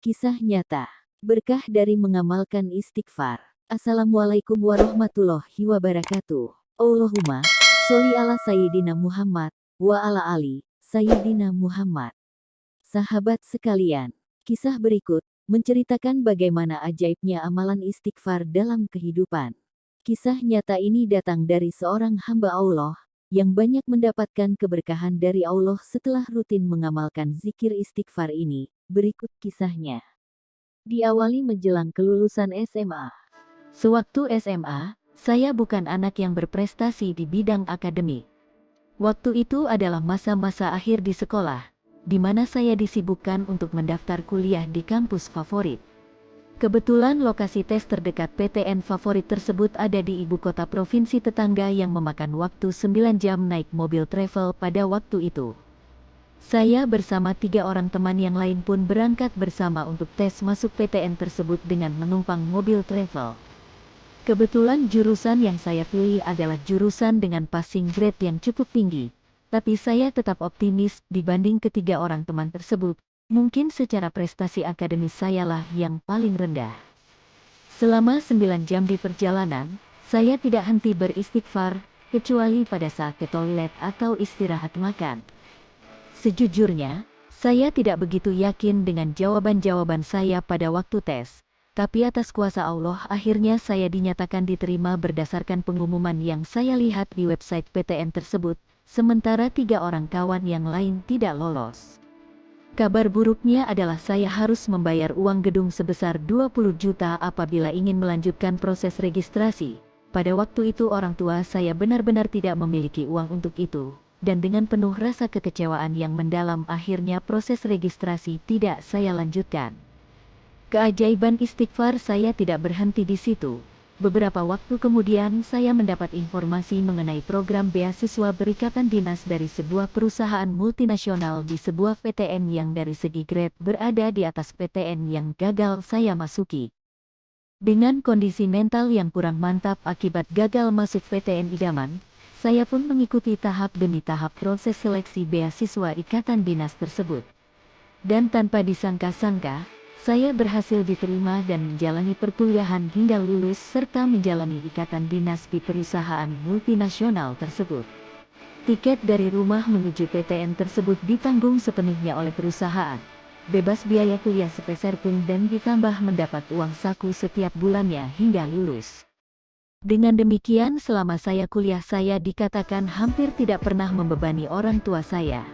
Kisah nyata. Berkah dari mengamalkan istighfar. Assalamualaikum warahmatullahi wabarakatuh. Allahumma sholli ala Sayyidina Muhammad wa ala ali Sayyidina Muhammad. Sahabat sekalian, kisah berikut menceritakan bagaimana ajaibnya amalan istighfar dalam kehidupan. Kisah nyata ini datang dari seorang hamba Allah yang banyak mendapatkan keberkahan dari Allah setelah rutin mengamalkan zikir istighfar ini. Berikut kisahnya. Diawali menjelang kelulusan SMA. Sewaktu SMA, saya bukan anak yang berprestasi di bidang akademik. Waktu itu adalah masa-masa akhir di sekolah, di mana saya disibukkan untuk mendaftar kuliah di kampus favorit. Kebetulan lokasi tes terdekat PTN favorit tersebut ada di ibu kota provinsi tetangga yang memakan waktu 9 jam naik mobil travel pada waktu itu. Saya bersama 3 orang teman yang lain pun berangkat bersama untuk tes masuk PTN tersebut dengan menumpang mobil travel. Kebetulan jurusan yang saya pilih adalah jurusan dengan passing grade yang cukup tinggi, tapi saya tetap optimis dibanding ketiga orang teman tersebut. Mungkin secara prestasi akademis sayalah yang paling rendah. Selama 9 jam di perjalanan, saya tidak henti beristighfar, kecuali pada saat ke toilet atau istirahat makan. Sejujurnya, saya tidak begitu yakin dengan jawaban-jawaban saya pada waktu tes, tapi atas kuasa Allah akhirnya saya dinyatakan diterima berdasarkan pengumuman yang saya lihat di website PTN tersebut, sementara 3 orang kawan yang lain tidak lolos. Kabar buruknya adalah saya harus membayar uang gedung sebesar 20 juta apabila ingin melanjutkan proses registrasi. Pada waktu itu orang tua saya benar-benar tidak memiliki uang untuk itu. Dan dengan penuh rasa kekecewaan yang mendalam akhirnya proses registrasi tidak saya lanjutkan. Keajaiban istighfar saya tidak berhenti di situ. Beberapa waktu kemudian saya mendapat informasi mengenai program beasiswa berikatan dinas dari sebuah perusahaan multinasional di sebuah PTN yang dari segi grade berada di atas PTN yang gagal saya masuki. Dengan kondisi mental yang kurang mantap akibat gagal masuk PTN idaman, saya pun mengikuti tahap demi tahap proses seleksi beasiswa ikatan dinas tersebut. Dan tanpa disangka-sangka, saya berhasil diterima dan menjalani perkuliahan hingga lulus serta menjalani ikatan dinas di perusahaan multinasional tersebut. Tiket dari rumah menuju PTN tersebut ditanggung sepenuhnya oleh perusahaan. Bebas biaya kuliah sepeser pun dan ditambah mendapat uang saku setiap bulannya hingga lulus. Dengan demikian selama saya kuliah saya dikatakan hampir tidak pernah membebani orang tua saya.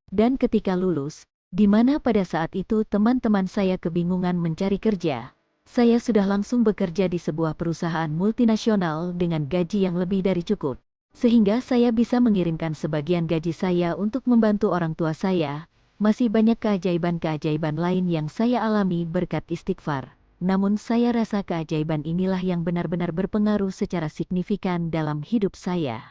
Dan ketika lulus, di mana pada saat itu teman-teman saya kebingungan mencari kerja, saya sudah langsung bekerja di sebuah perusahaan multinasional dengan gaji yang lebih dari cukup, sehingga saya bisa mengirimkan sebagian gaji saya untuk membantu orang tua saya. Masih banyak keajaiban-keajaiban lain yang saya alami berkat istighfar. Namun saya rasa keajaiban inilah yang benar-benar berpengaruh secara signifikan dalam hidup saya.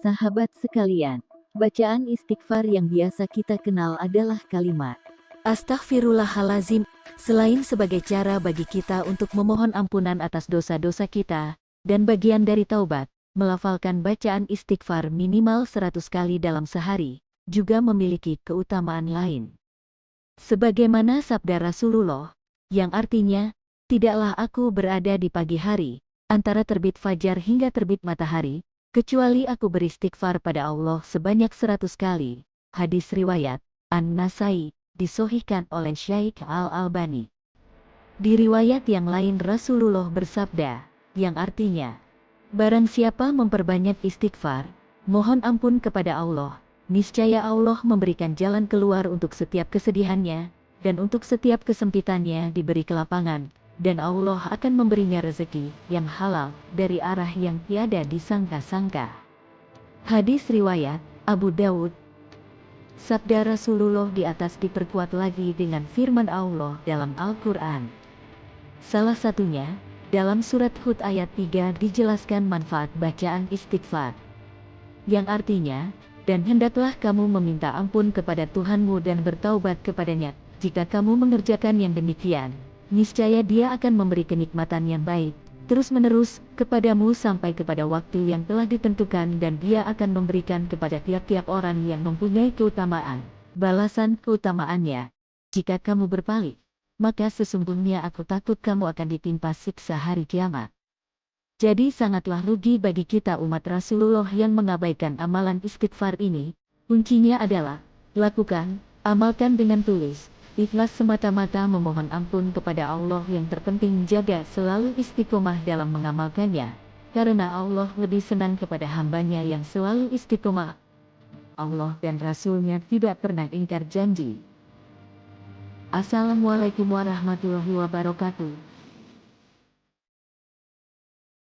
Sahabat sekalian, bacaan istighfar yang biasa kita kenal adalah kalimat Astaghfirullahalazim, selain sebagai cara bagi kita untuk memohon ampunan atas dosa-dosa kita, dan bagian dari taubat, melafalkan bacaan istighfar minimal 100 kali dalam sehari, juga memiliki keutamaan lain. Sebagaimana sabda Rasulullah, yang artinya, tidaklah aku berada di pagi hari, antara terbit fajar hingga terbit matahari, kecuali aku beristighfar pada Allah sebanyak 100 kali. Hadis riwayat An-Nasai, disahihkan oleh Syekh Al-Albani. Di riwayat yang lain Rasulullah bersabda, yang artinya, barang siapa memperbanyak istighfar, mohon ampun kepada Allah, niscaya Allah memberikan jalan keluar untuk setiap kesedihannya, dan untuk setiap kesempitannya diberi kelapangan, dan Allah akan memberinya rezeki yang halal dari arah yang tiada disangka-sangka. Hadis riwayat Abu Dawud. Sabda Rasulullah di atas diperkuat lagi dengan firman Allah dalam Al-Quran. Salah satunya, dalam surat Hud ayat 3 dijelaskan manfaat bacaan istighfar. Yang artinya, dan hendaklah kamu meminta ampun kepada Tuhanmu dan bertaubat kepadanya. Jika kamu mengerjakan yang demikian, niscaya Dia akan memberi kenikmatan yang baik, terus-menerus, kepadamu sampai kepada waktu yang telah ditentukan dan Dia akan memberikan kepada tiap-tiap orang yang mempunyai keutamaan, balasan keutamaannya, jika kamu berpaling. maka sesungguhnya aku takut kamu akan ditimpa siksa hari kiamat. Jadi sangatlah rugi bagi kita umat Rasulullah yang mengabaikan amalan istighfar ini. Kuncinya adalah, lakukan, amalkan dengan tulus, ikhlas semata-mata memohon ampun kepada Allah. Yang terpenting jaga selalu istiqomah dalam mengamalkannya, karena Allah lebih senang kepada hambanya yang selalu istiqomah. Allah dan Rasul-Nya tidak pernah ingkar janji. Assalamualaikum warahmatullahi wabarakatuh.